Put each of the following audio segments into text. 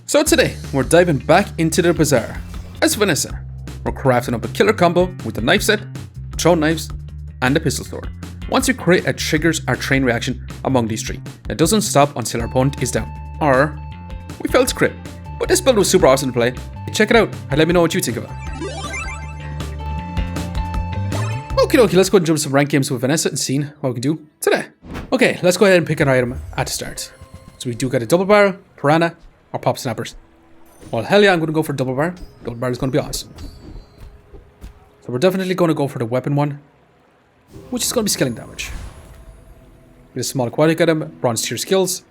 So today, we're diving back into the Bazaar. As Vanessa, we're crafting up a killer combo with the knife set, thrown knives, and the pistol sword. Once you create it triggers our train reaction among these three. It doesn't stop until our opponent is down, or we failed to crit. But this build was super awesome to play. Check it out and let me know what you think of it. Okay, let's go and jump some ranked games with Vanessa and see what we can do today. Okay, let's go ahead and pick an item at the start. So we do get a double barrel, piranha, or pop snappers. Well, hell yeah, I'm going to go for double barrel. Double barrel is going to be awesome. So we're definitely going to go for the weapon one, which is going to be skilling damage. Get a small aquatic item, bronze tier skills.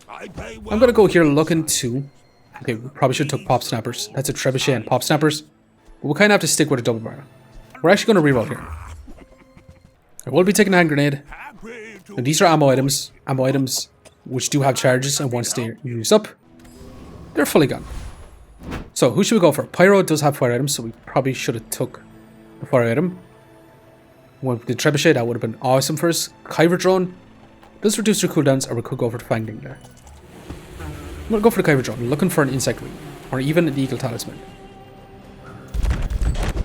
I'm going to go here looking to... Okay, we probably should have took pop snappers. That's a trebuchet and pop snappers. But we'll kind of have to stick with a double barrel. We're actually going to reroll here. I will be taking a hand grenade. Now, these are ammo items which do have charges, and once they use up, they're fully gone. So who should we go for? Pyro does have fire items, so we probably should have took the fire item. With the trebuchet, that would have been awesome for us. Kyber drone does reduce their cooldowns, or we could go for the fangling there. I'm gonna go for the Kyber drone, looking for an insect wing, or even an eagle talisman.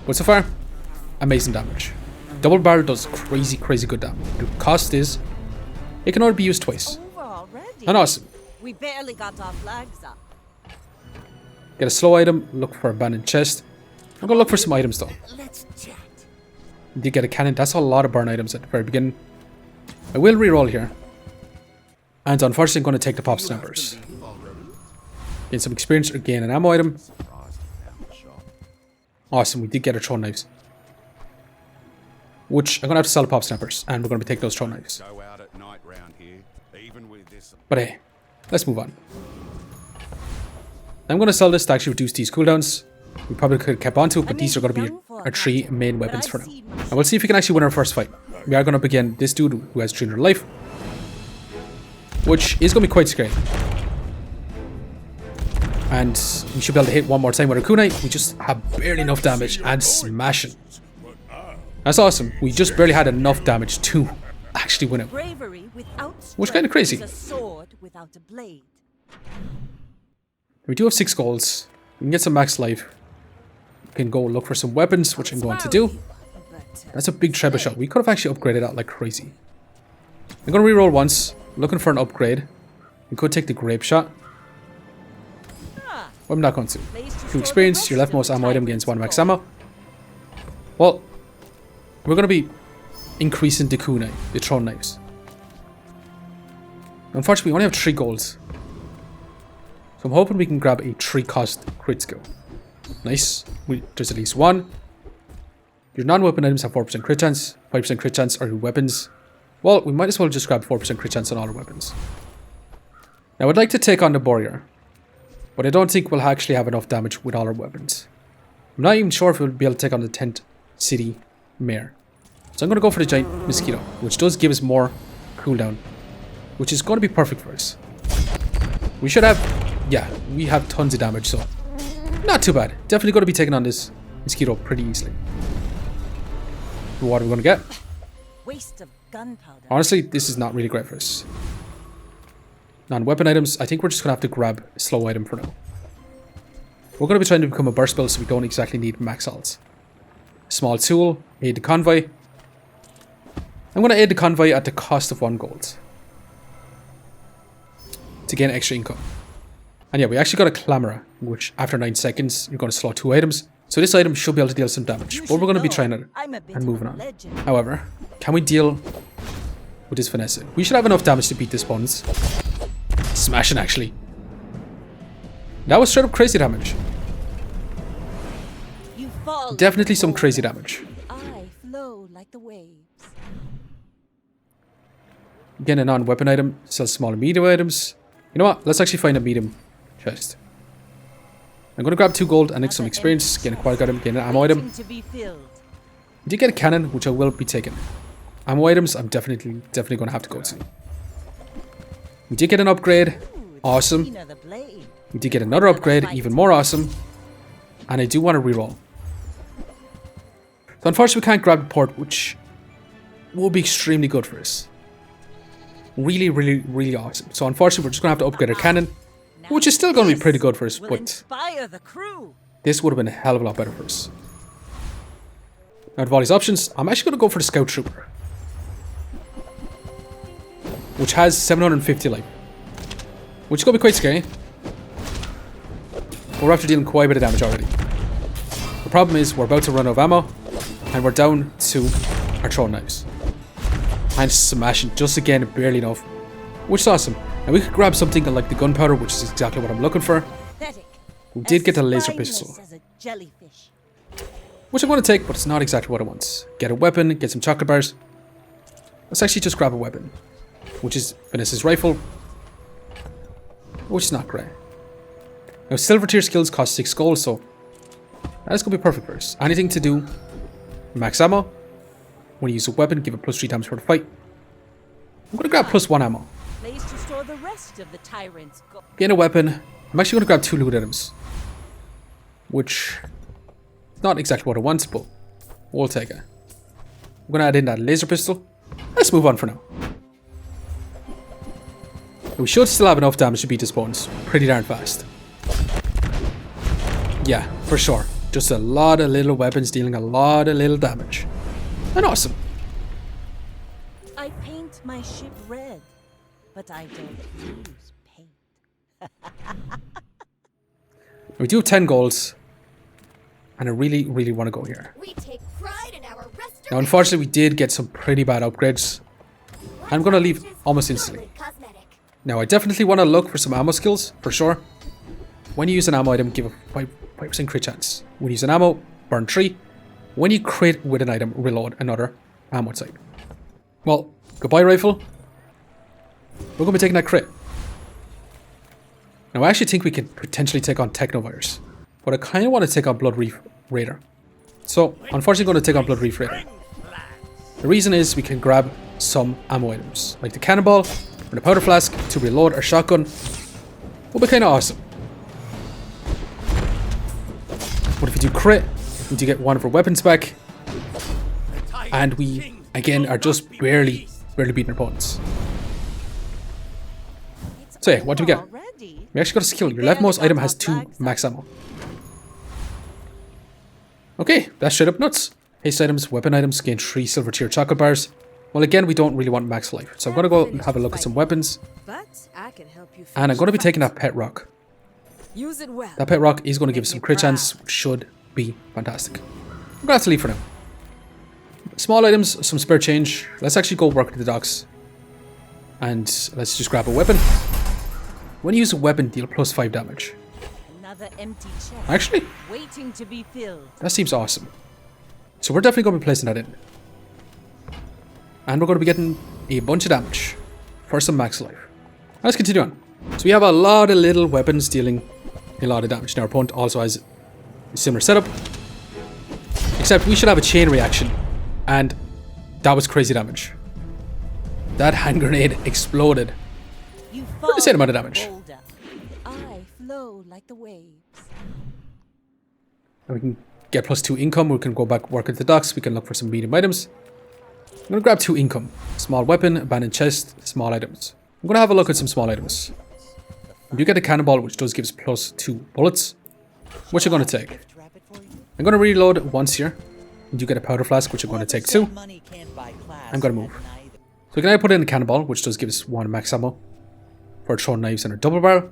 But so far, amazing damage. Double barrel does crazy good damage. The cost is, it can only be used twice. And awesome. We barely got our flags up. Get a slow item, look for abandoned chest. I'm gonna look for some items though. Let's chat. Did get a cannon, that's a lot of burn items at the very beginning. I will reroll here. And unfortunately I'm gonna take the pop snappers. Gain some experience or gain an ammo item. Awesome, we did get our thrown knives. Which I'm gonna have to sell the pop snappers, and we're gonna be taking those thrown knives. But hey, let's move on. I'm gonna sell this to actually reduce these cooldowns. We probably could have kept on to it, but these are gonna be our three main weapons for now. And we'll see if we can actually win our first fight. We are gonna up against this dude who has 300 life, which is gonna be quite scary. And we should be able to hit one more time with our kunai. We just have barely enough damage and smashing. That's awesome. We just barely had enough damage to actually win it. Which is kind of crazy. We do have 6 golds. We can get some max life. We can go look for some weapons, which I'm going to do. That's a big trebuchet. We could have actually upgraded that like crazy. I'm going to reroll once, looking for an upgrade. We could take the grape shot. Well, I'm not going to. To experience, your leftmost ammo item gains 1 max ammo. Well, we're going to be increasing the kunai, the thrown knives. Unfortunately, we only have 3 golds. So I'm hoping we can grab a 3 cost crit skill. Nice. There's at least 1. Your non-weapon items have 4% crit chance, 5% crit chance are your weapons. Well, we might as well just grab 4% crit chance on all our weapons. Now I'd like to take on the warrior, but I don't think we'll actually have enough damage with all our weapons. I'm not even sure if we'll be able to take on the 10th city mayor. So I'm going to go for the giant mosquito, which does give us more cooldown, which is going to be perfect for us. We should have, yeah, we have tons of damage, so not too bad. Definitely going to be taking on this mosquito pretty easily. What are we going to get? Waste of gunpowder. Honestly, this is not really great for us. Non-weapon items, I think we're just going to have to grab a slow item for now. We're going to be trying to become a burst build, so we don't exactly need max alts. Small tool, aid the convoy. I'm going to aid the convoy at the cost of 1 gold. To gain extra income. And yeah, we actually got a Clamora, which after 9 seconds, you're going to slot 2 items. So this item should be able to deal some damage. But we're going to be trying it and moving on. However, can we deal with this Vanessa? We should have enough damage to beat this opponents. Smashing, actually. That was straight up crazy damage. Definitely some crazy damage. I flow like the waves. Again, a non-weapon item. Sell small and medium items. You know what? Let's actually find a medium chest. I'm going to grab 2 gold and some experience. Gain a aquatic item. Gain an ammo item. I did get a cannon, which I will be taking. Ammo items, I'm definitely going to have to go to. We did get an upgrade. Awesome. We did get another upgrade. Even more awesome. And I do want to reroll. So unfortunately, we can't grab the port, which will be extremely good for us. Really awesome. So unfortunately, we're just going to have to upgrade our cannon. which is still going to be pretty good for us, will but inspire the crew. this would have been a hell of a lot better for us. Now, with all these options, I'm actually going to go for the Scout Trooper, which has 750 life, which is going to be quite scary. We're after dealing quite a bit of damage already. The problem is we're about to run out of ammo, and we're down to our throwing knives. And smashing just again, barely enough, which is awesome. Now we could grab something like the gunpowder, which is exactly what I'm looking for. Pathetic. We did get a laser Spineless pistol, as a jellyfish. which I'm going to take, but it's not exactly what I want. Get a weapon, get some chocolate bars. Let's actually just grab a weapon, which is Vanessa's rifle, which is not great. Now silver tier skills cost 6 gold, so that's going to be perfect for us. Anything to do max ammo. When you use a weapon, give it plus 3 damage for the fight. I'm going to grab plus 1 ammo. Place to store the rest of the tyrant's gold. Gain a weapon. I'm actually going to grab 2 loot items, which is not exactly what I want, but we'll take it. I'm going to add in that laser pistol. Let's move on for now. We should still have enough damage to beat this opponent pretty darn fast. Yeah, for sure. Just a lot of little weapons dealing a lot of little damage. And awesome. I paint my ship red, but I don't use paint. We do have 10 golds, and I really, really want to go here. We take pride in our restoration. Now, unfortunately, we did get some pretty bad upgrades. I'm going to leave almost instantly. Cosmetic. Now, I definitely want to look for some ammo skills, for sure. When you use an ammo item, give a 5% crit chance. When you use an ammo, burn 3. When you crit with an item, reload another ammo type. Well, goodbye rifle. We're going to be taking that crit. Now, I actually think we could potentially take on Technovirus, but I kind of want to take on Blood Reef Raider. So, unfortunately, I'm going to take on Blood Reef Raider. The reason is we can grab some ammo items, like the cannonball or the powder flask to reload our shotgun. Will be kind of awesome. But if we do crit, we do get one of our weapons back, and we again are just barely beating our opponents. So yeah, what do we get? Already? We actually got a skill. Your leftmost item has 2 max ammo. Okay, that's straight up nuts. Haste items, weapon items, gain 3 silver tier chocolate bars. Well, again, we don't really want max life, so I'm gonna go and have a look at some weapons, But I can help you. and I'm gonna be taking that pet rock. Use it well. That pet rock is gonna give us some crit chance, which should be fantastic. I'm gonna have to leave for now. Small items, some spare change. Let's actually go work at the docks, and let's just grab a weapon. When you use a weapon, deal plus 5 damage. Another empty chest. Actually, Waiting to be filled. that seems awesome. So we're definitely going to be placing that in. And we're going to be getting a bunch of damage for some max life. Let's continue on. So we have a lot of little weapons dealing a lot of damage. Now our opponent also has a similar setup, except we should have a chain reaction, and that was crazy damage. That hand grenade exploded. You Pretty the same amount of fall damage. boulder. I flow like the waves. And we can get plus 2 income. We can go back work at the docks. We can look for some medium items. I'm going to grab 2 income. Small weapon, abandoned chest, small items. I'm going to have a look at some small items. We do get a cannonball, which does give us plus 2 bullets, which I'm going to take. I'm going to reload once here. We do get a powder flask, which I'm going to take too. I'm going to move. So we can either put in a cannonball, which does give us 1 max ammo for throwing knives and a double barrel.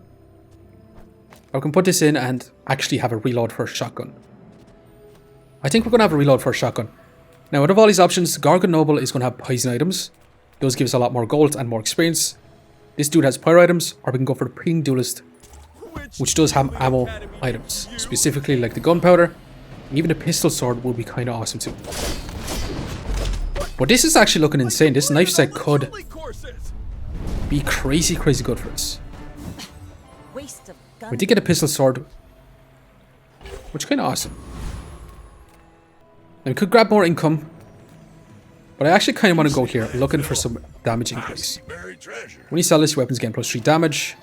Or we can put this in and actually have a reload for a shotgun. I think we're going to have a reload for a shotgun. Now, out of all these options, Gorgon Noble is going to have poison items. Those give us a lot more gold and more experience. This dude has pyro items, or we can go for the Preen Duelist, which does have ammo items, specifically like the gunpowder. And even the pistol sword would be kind of awesome too. But this is actually looking insane. This knife set could be crazy good for us. Waste of gun. We did get a pistol sword, which is kind of awesome. Now we could grab more income, but I actually kind of want to go here looking for some damage increase. When you sell this, your weapons gain plus 3 damage.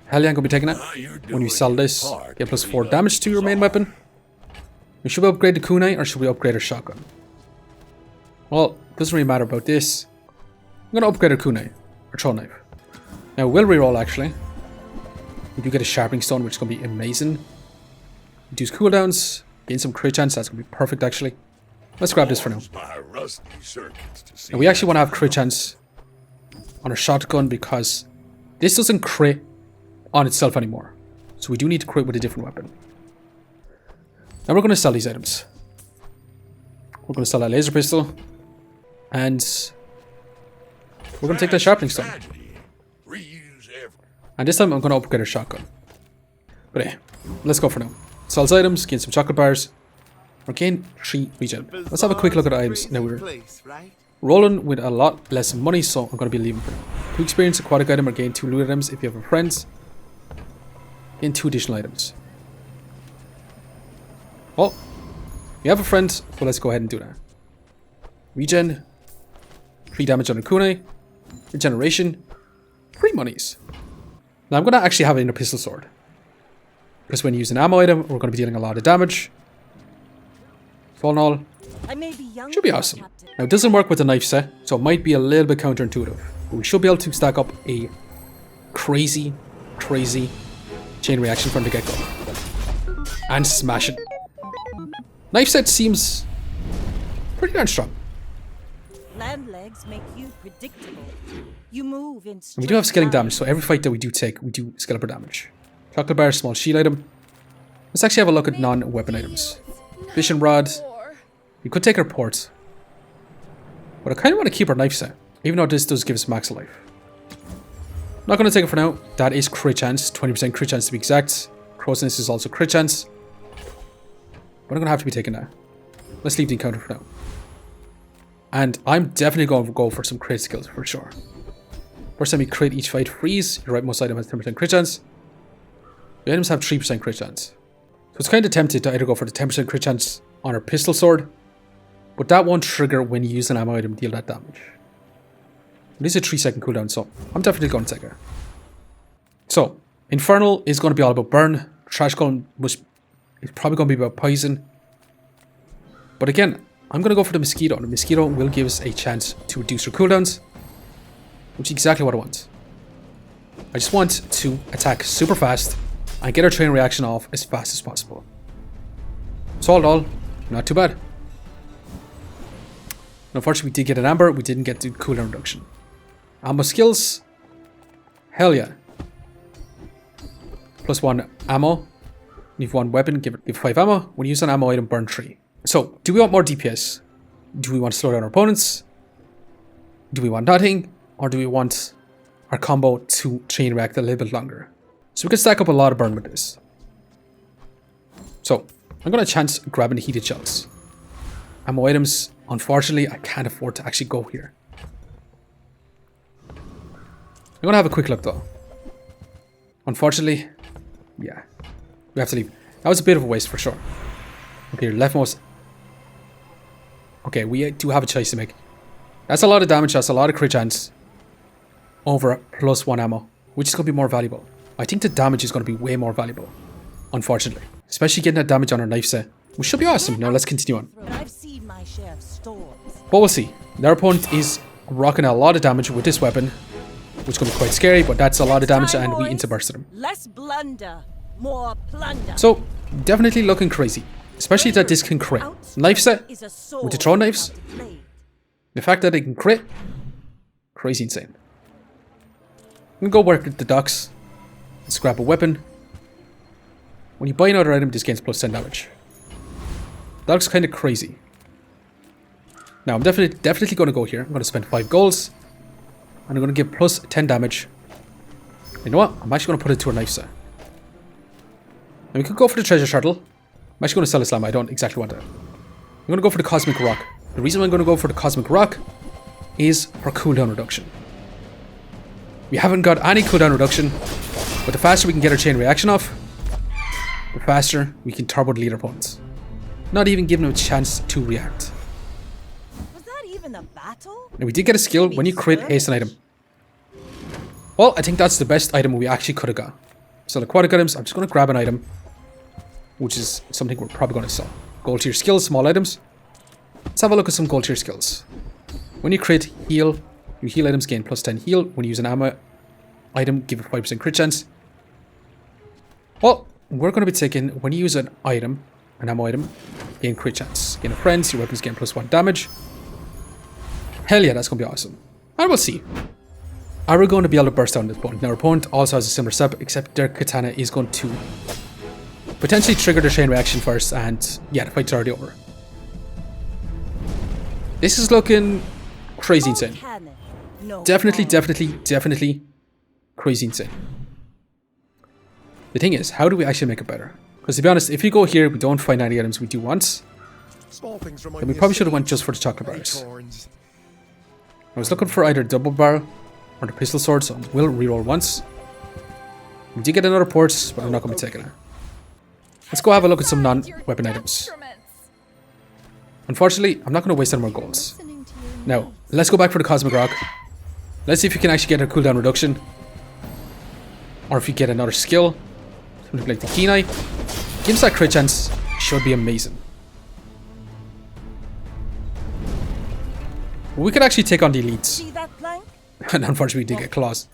Hell yeah, I'm going to be taking it. When you sell this, get plus 4 damage to your main weapon. Should we upgrade the kunai or should we upgrade our shotgun? Well, it doesn't really matter about this. I'm going to upgrade our kunai, our throw knife. Now we'll reroll actually. We do get a sharpening stone, which is going to be amazing. Reduce cooldowns. Gain some crit chance. That's going to be perfect, actually. Let's grab this for now. And we actually want to have crit chance on our shotgun because this doesn't crit on itself anymore. So we do need to crit with a different weapon. Now we're going to sell these items. We're going to sell that laser pistol. And we're going to take that sharpening stone. And this time I'm going to upgrade our shotgun. But hey, let's go for now. Sells items, gain some chocolate bars. Or gain 3 regen. Let's have a quick look at the items. Now we're rolling with a lot less money, so I'm going to be leaving for now. To experience aquatic item or gain 2 loot items if you have friends. Gain 2 additional items. Well, we have a friend, so let's go ahead and do that. Regen. 3 damage on a kunai. Regeneration. 3 monies. Now I'm going to actually have it in a pistol sword. Because when you use an ammo item, we're going to be dealing a lot of damage. So all in all, I may be young, should be awesome. Now it doesn't work with the knife set, so it might be a little bit counterintuitive. But we should be able to stack up a crazy chain reaction from the get-go. And smash it. Knife set seems pretty darn strong. Land legs make you predictable. You move in And we do have scaling straight damage, so every fight that we do take, we do scale up our damage. Chocolate bar, small shield item. Let's actually have a look at non-weapon items. Vision rod. We could take our port. But I kind of want to keep our knife set, even though this does give us max life. Not going to take it for now. That is crit chance, 20% crit chance to be exact. Crossness is also crit chance. But I'm going to have to be taking that. Let's leave the encounter for now. And I'm definitely going to go for some crit skills for sure. First time we crit each fight, freeze. Your rightmost item has 10% crit chance. The items have 3% crit chance. So it's kind of tempted to either go for the 10% crit chance on our pistol sword. But that won't trigger when you use an ammo item to deal that damage. It is a 3-second cooldown, so I'm definitely going to take it. So, Infernal is going to be all about burn. Trash Golem is probably going to be about poison. But again, I'm going to go for the Mosquito. The Mosquito will give us a chance to reduce our cooldowns. Which is exactly what I want. I just want to attack super fast and get our chain reaction off as fast as possible. So all in all, not too bad. Unfortunately, we did get an amber. We didn't get the cooldown reduction. Ammo skills. Hell yeah. +1 ammo. Leave 1 weapon. Give 5 ammo. When you use an ammo item, burn 3. So, do we want more DPS? Do we want to slow down our opponents? Do we want nothing? Or do we want our combo to chain react a little bit longer? So we can stack up a lot of burn with this. So, I'm going to chance grabbing the heated shells. Ammo items, unfortunately, I can't afford to actually go here. I'm going to have a quick look though. Unfortunately, yeah, we have to leave. That was a bit of a waste for sure. Okay, leftmost. Okay, we do have a choice to make. That's a lot of damage, that's a lot of crit chance. Over +1 ammo, which is going to be more valuable. I think the damage is going to be way more valuable. Unfortunately. Especially getting that damage on our knife set. Which should be awesome. Now let's continue on. But I've seen my share of storms. But we'll see. Their opponent is rocking a lot of damage with this weapon. Which is going to be quite scary, but that's a lot of damage and we interbursted him. Less blunder, more plunder. So, definitely looking crazy. Especially that this can crit. Knife set with the throw knives. The fact that it can crit. Crazy insane. I'm going to go work at the docks. Let's grab a weapon. When you buy another item, this gains +10 damage. That looks kind of crazy. Now, I'm definitely going to go here. I'm going to spend 5 golds. And I'm going to give +10 damage. You know what? I'm actually going to put it to a knife set. Now, we could go for the treasure shuttle. I'm actually going to sell a slam. I don't exactly want that. I'm going to go for the cosmic rock. The reason I'm going to go for the cosmic rock is for cooldown reduction. We haven't got any cooldown reduction, but the faster we can get our chain reaction off, the faster we can turbo delete our opponents. Not even giving them a chance to react. Was that even a battle? Now we did get a skill when you crit haste an item. Well, I think that's the best item we actually could have got. So the aquatic items, I'm just going to grab an item, which is something we're probably going to sell. Gold tier skills, small items. Let's have a look at some gold tier skills. When you crit, heal. Your heal items gain +10 heal. When you use an ammo item, give it 5% crit chance. Well, we're going to be taking, when you use an item, an ammo item, gain crit chance. Gain a friend, your weapons gain +1 damage. Hell yeah, that's going to be awesome. And we'll see. Are we going to be able to burst down this opponent? Now, our opponent also has a similar setup, except their katana is going to potentially trigger the chain reaction first, and yeah, the fight's already over. This is looking crazy insane. Definitely crazy insane. The thing is, how do we actually make it better? Because to be honest, if we go here, we don't find any items we do want, then we probably should have went just for the chocolate bars. I was looking for either double barrel or the pistol sword, so we'll reroll once. We did get another port, but I'm not going to be taking it. Let's go have a look at some non-weapon items. Unfortunately, I'm not going to waste any more golds. Now, let's go back for the Cosmic Rock. Let's see if we can actually get a cooldown reduction. Or if we get another skill. Something like the Keen Eye. Gives that crit chance. Should be amazing. We could actually take on the elites. See that plank? And unfortunately we did get claws.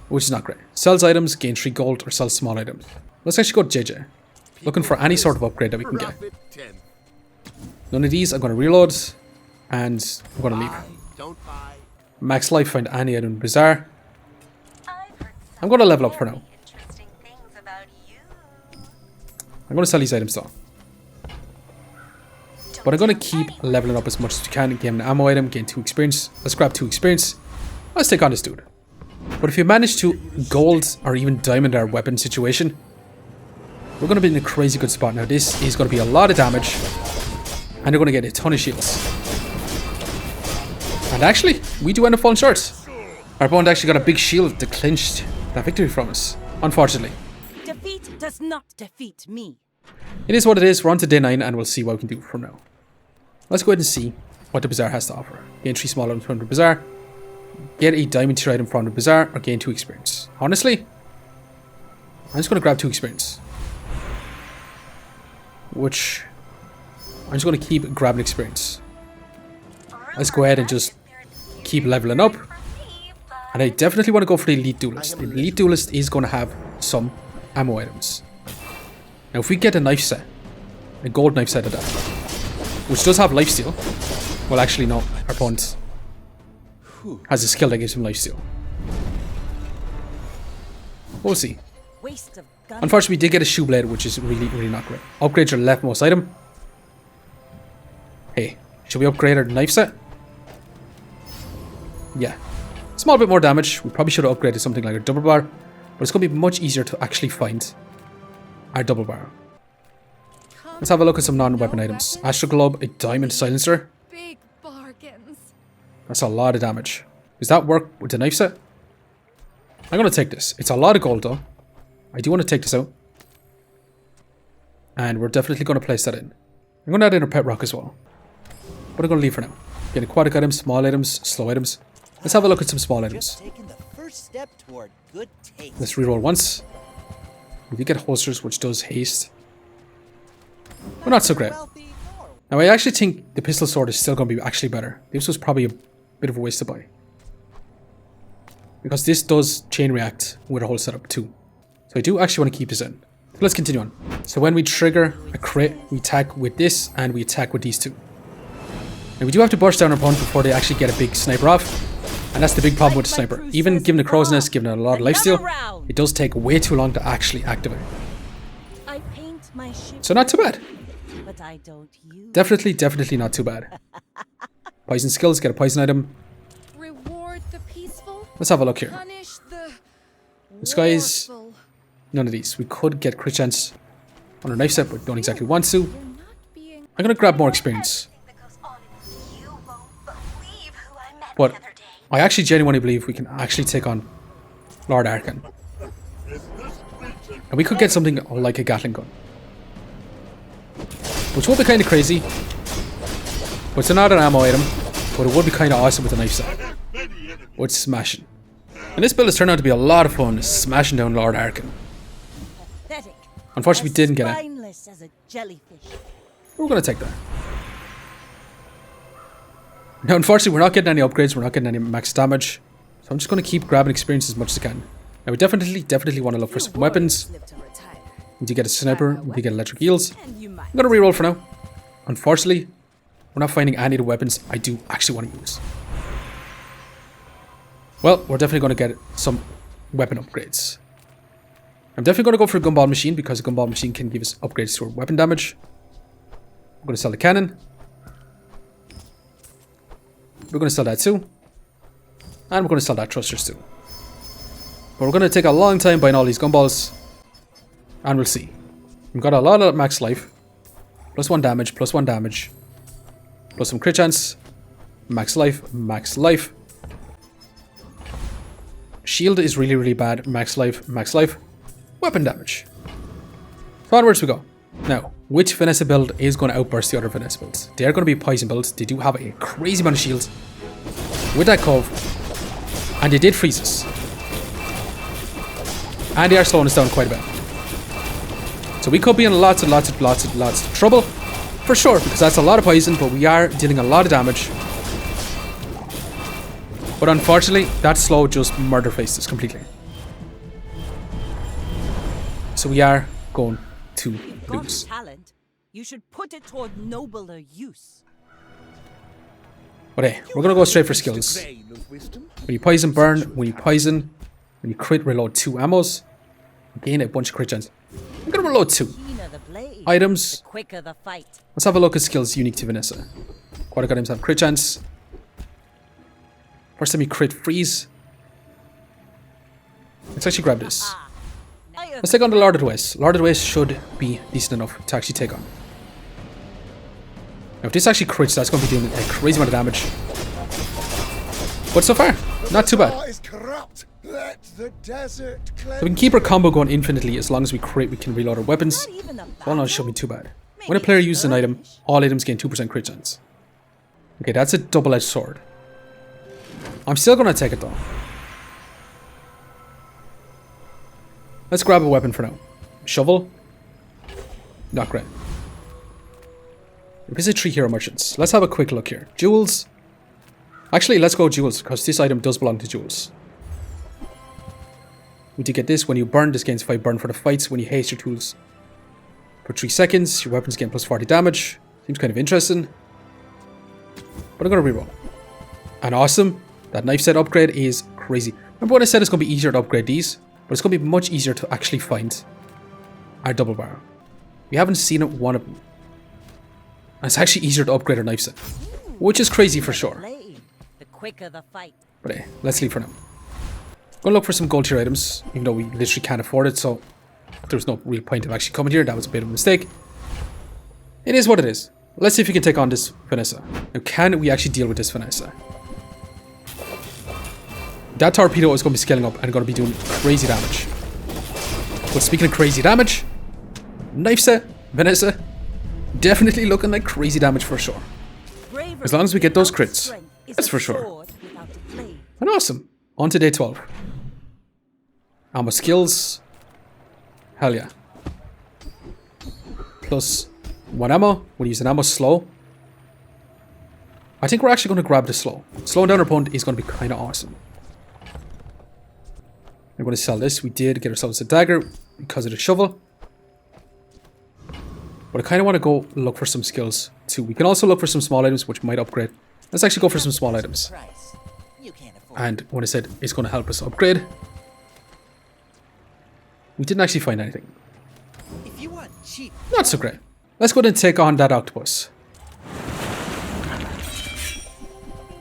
Which is not great. Sells items, gain 3 gold, or sells small items. Let's actually go to JJ. Looking for any sort of upgrade that we can get. None of these, I'm going to reload. And I'm going to leave. Max life, find any item in Bazaar. I'm going to level up for now. I'm going to sell these items though. But I'm going to keep leveling up as much as we can. Gain an ammo item, gain 2 experience. Let's grab 2 experience. Let's take on this dude. But if you manage to gold or even diamond our weapon situation, we're going to be in a crazy good spot. Now this is going to be a lot of damage. And they're going to get a ton of shields. And actually, we do end up falling short. Our opponent actually got a big shield that clinched that victory from us. Unfortunately. Defeat does not defeat me. It is what it is. We're on to day 9 and we'll see what we can do from now. Let's go ahead and see what the Bazaar has to offer. Gain 3 small items from the Bazaar. Get a diamond tier item from the Bazaar or gain 2 experience. Honestly, I'm just going to grab 2 experience. Which, I'm just going to keep grabbing experience. Let's go ahead and just keep leveling up. And I definitely want to go for the Elite Duelist. The Elite Duelist is going to have some ammo items. Now if we get a knife set, a gold knife set of that, which does have lifesteal. Well actually no, our opponent has a skill that gives him lifesteal. We'll see. Unfortunately we did get a shoe blade, which is really not great. Upgrade your leftmost item. Hey, should we upgrade our knife set? Yeah. Small bit more damage. We probably should have upgraded something like a double bar, but it's going to be much easier to actually find our double bar. Let's have a look at some non-weapon items. Astral Globe, a diamond silencer. Big bargains. That's a lot of damage. Does that work with the knife set? I'm going to take this. It's a lot of gold though. I do want to take this out. And we're definitely going to place that in. I'm going to add in a pet rock as well. But I'm going to leave for now. Get aquatic items, small items, slow items. Let's have a look at some small items. Let's reroll once. We did get holsters, which does haste. But not so great. Now I actually think the pistol sword is still going to be actually better. This was probably a bit of a waste to buy. Because this does chain react with a whole setup too. So I do actually want to keep this in. So let's continue on. So when we trigger a crit, we attack with this and we attack with these 2. Now we do have to burst down our opponent before they actually get a big sniper off. And that's the big problem with the sniper. Even given the crow's nest, given it a lot of lifesteal, it does take way too long to actually activate. So not too bad. Definitely not too bad. Poison skills, get a poison item. Reward the peaceful. Let's have a look here. Punish the This guy's none of these. We could get crit chance on our knife set, but don't exactly want to. I'm gonna grab more experience. But I actually genuinely believe we can actually take on Lord Arkan. And we could get something like a Gatling gun. Which would be kind of crazy. But it's not an ammo item. But it would be kind of awesome with a knife set. With smashing. And this build has turned out to be a lot of fun, smashing down Lord Arkan. Unfortunately, we didn't get it. We're going to take that. Now, unfortunately, we're not getting any upgrades. We're not getting any max damage. So I'm just going to keep grabbing experience as much as I can. Now, we definitely want to look for some weapons. We did get a sniper. We did get electric eels. And you might. I'm gonna reroll for now. Unfortunately, we're not finding any of the weapons I do actually want to use. Well, we're definitely going to get some weapon upgrades. I'm definitely going to go for a gumball machine because a gumball machine can give us upgrades to our weapon damage. I'm going to sell the cannon. We're going to sell that too. And we're going to sell that thrusters too. But we're going to take a long time buying all these gumballs. And we'll see. We've got a lot of max life. Plus 1 damage, plus 1 damage. Plus some crit chance. Max life, max life. Shield is really, really bad. Max life, max life. Weapon damage. So onwards we go. Now, which Vanessa build is going to outburst the other Vanessa builds? They are going to be poison builds. They do have a crazy amount of shields. With that cove. And they did freeze us. And they are slowing us down quite a bit. So we could be in lots of trouble. For sure, because that's a lot of poison, but we are dealing a lot of damage. But unfortunately, that slow just murder faced us completely. So we are going to You've got lose. talent. You should put it toward nobler use. But hey, we're going to go straight for skills. When you poison, burn. When you poison, when you crit, reload 2 ammos. Gain a bunch of crit chance. I'm going to reload 2. Keener the blade, Items. the quicker the fight. Let's have a look at skills unique to Vanessa. Aquatic items have crit chance. First time you crit freeze. Let's actually grab this. Let's take on the Lord of the West. Lord of the West should be decent enough to actually take on. Now if this actually crits, that's going to be doing a crazy amount of damage. But so far, not too bad. So we can keep our combo going infinitely as long as we crit, we can reload our weapons. Well, not shouldn't be too bad. When a player uses an item, all items gain 2% crit chance. Okay, that's a double-edged sword. I'm still going to take it though. Let's grab a weapon for now. Shovel. Not great. Visit 3 hero merchants. Let's have a quick look here. Jewels. Actually, let's go jewels because this item does belong to jewels. We did get this. When you burn, this gains 5 burn for the fights. When you haste your tools for 3 seconds, your weapons gain plus 40 damage. Seems kind of interesting. But I'm going to reroll. And awesome. That knife set upgrade is crazy. Remember when I said it's going to be easier to upgrade these? But it's going to be much easier to actually find our double barrel. We haven't seen it, one of them. And it's actually easier to upgrade our knife set. Which is crazy for sure. The quicker the fight. But hey, let's leave for now. Gonna look for some gold tier items, even though we literally can't afford it, so there's no real point of actually coming here. That was a bit of a mistake. It is what it is. Let's see if we can take on this Vanessa. Now, can we actually deal with this Vanessa? That torpedo is going to be scaling up and going to be doing crazy damage. But speaking of crazy damage, knife set, Vanessa, definitely looking like crazy damage for sure. As long as we get those crits, that's for sure. And awesome. On to day 12. Ammo skills. Hell yeah. Plus 1 ammo. We'll use an ammo slow. I think we're actually going to grab the slow. Slowing down our opponent is going to be kind of awesome. We're going to sell this. We did get ourselves a dagger because of the shovel. But I kind of want to go look for some skills too. We can also look for some small items which might upgrade. Let's actually go for some small items. And when I said it's going to help us upgrade, we didn't actually find anything. If you want cheap, not so great. Let's go ahead and take on that octopus.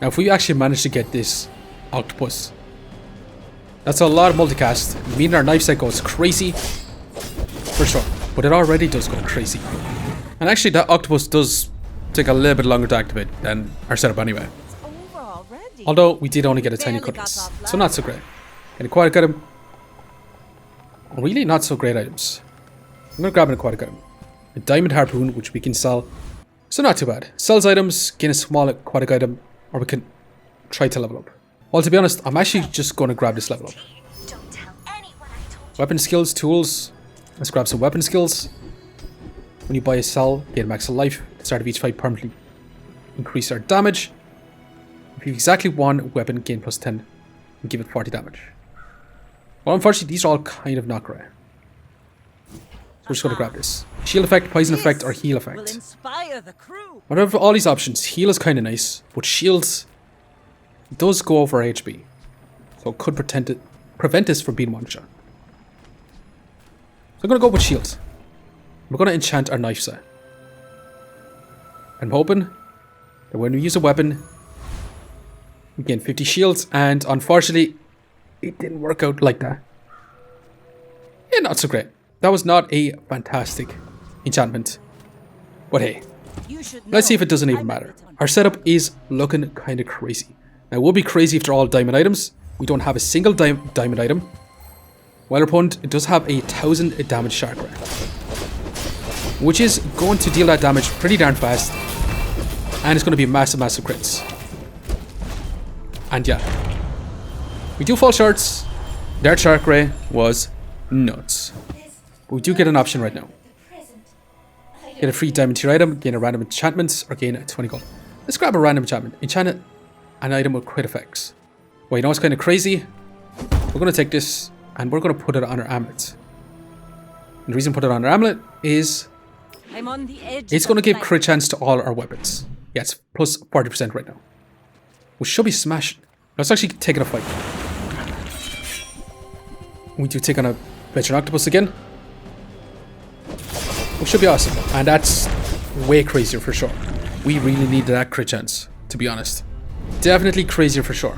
Now if we actually manage to get this octopus, that's a lot of multicast, meaning our knife set goes crazy, for sure. But it already does go crazy. And actually that octopus does take a little bit longer to activate than our setup anyway. It's over already. Although we did only get a tiny cutlass, so not so great. An aquatic item. Really not so great items. I'm going to grab an aquatic item. A diamond harpoon, which we can sell. So not too bad. Sells items, gain a small aquatic item, or we can try to level up. Well, to be honest, I'm actually just going to grab this level up. Weapon skills, tools. Let's grab some weapon skills. When you buy a sell, gain max of life. At the start of each fight, permanently increase our damage. If you have exactly 1 weapon, gain plus 10 and give it 40 damage. Well, unfortunately, these are all kind of not great. we're just going to grab this. Shield effect, poison effect, or heal Will effect. inspire the crew. Whatever all these options, heal is kind of nice, but shields does go over HP. So it could prevent us from being one shot. So I'm going to go with shield. We're going to enchant our knife set. I'm hoping that when we use a weapon, we gain 50 shields, and unfortunately, it didn't work out like that. Yeah, not so great. That was not a fantastic enchantment. But hey, You should let's see if know it doesn't even I'm matter. a bit Our setup is looking kind of crazy. Now, it would be crazy if they're all diamond items. We don't have a single diamond item. While our opponent, it does have a 1000 damage shark ray, which is going to deal that damage pretty darn fast. And it's going to be massive, massive crits. And yeah, we do fall shorts. Their shark ray was nuts. But we do get an option right now. Get a free diamond tier item, gain a random enchantment, or gain 20 gold. Let's grab a random enchantment. Enchant an item with crit effects. Well, you know what's kind of crazy? We're going to take this and we're going to put it on our amulet. And the reason we put it on our amulet is I'm on the edge. it's going to give crit chance to all our weapons. Yeah, it's plus 40% right now. We should be smashing. Let's actually take it a fight. We do take on a veteran octopus again. Which should be awesome. And that's way crazier for sure. We really needed that crit chance, to be honest. Definitely crazier for sure.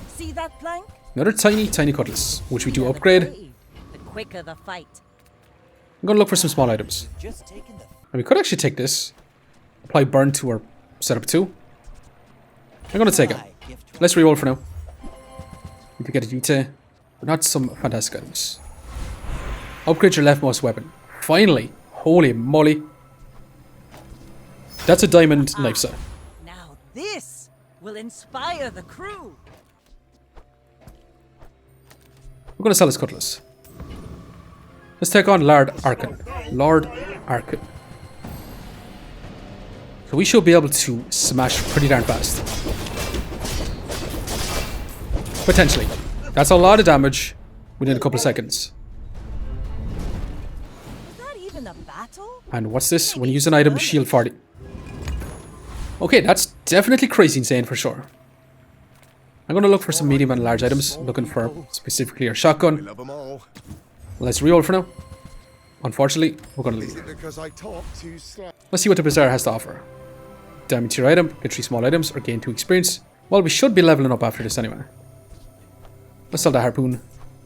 See that plank? Another tiny, tiny cutlass, which we do upgrade. The quicker the fight. I'm going to look for some small items. Just taking the And we could actually take this. Apply burn to our setup too. I'm going to take it. Let's reroll for now. We do get a Vita, but not some fantastic items. Upgrade your leftmost weapon. Finally. Holy moly. That's a diamond knife set. Now this will inspire the crew. We're going to sell this cutlass. Let's take on Lord Arkin. Lord Arkin. So we should be able to smash pretty darn fast. Potentially. That's a lot of damage within a couple of seconds. Is that even a battle? And what's this? When you use an item, shield 40. Okay, that's definitely crazy insane for sure. I'm going to look for some medium and large items. Looking for specifically our shotgun. Love 'em all. Let's reroll for now. Unfortunately, we're going to Is leave. it because I talk too slow? Let's see what the Bazaar has to offer. Diamond tier item, get 3 small items, or gain 2 experience. Well, we should be leveling up after this anyway. Let's sell the harpoon.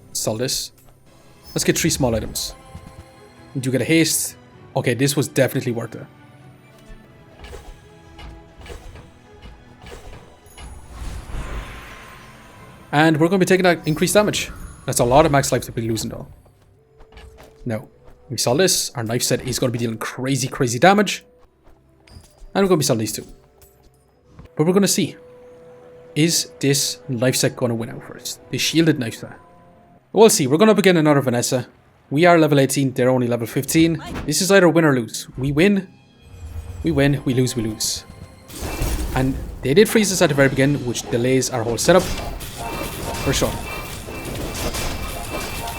Let's sell this. Let's get 3 small items. We do get a haste. Okay, this was definitely worth it. And we're going to be taking that increased damage. That's a lot of max life to be losing though. Now, we sell this. Our knife set is going to be dealing crazy, crazy damage. And we're going to be selling these 2. But we're going to see. Is this knife set going to win out for us? The shielded knife set. We'll see. We're going to begin another Vanessa. We are level 18. They're only level 15. This is either win or lose. We win. We win. We lose. We lose. And they did freeze us at the very beginning, which delays our whole setup. For sure.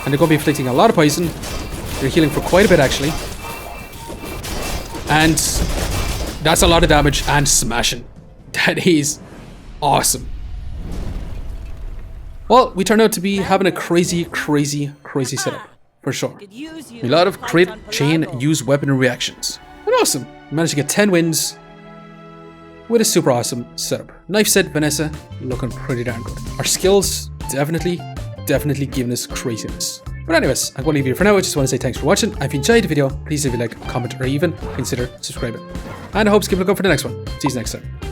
And they're going to be inflicting a lot of poison. They're healing for quite a bit actually. And that's a lot of damage and smashing. That is awesome. Well, we turned out to be having a crazy, crazy, crazy setup. For sure. Could use you A lot of to fight crit, on chain, Palago. use weapon reactions. And awesome. We managed to get 10 wins with a super awesome setup. Knife set Vanessa looking pretty darn good. Our skills definitely giving us craziness. But anyways, I'm going to leave you for now. I just want to say thanks for watching. If you enjoyed the video, please leave a like, comment, or even consider subscribing. And I hope to keep looking for the next one. See you next time.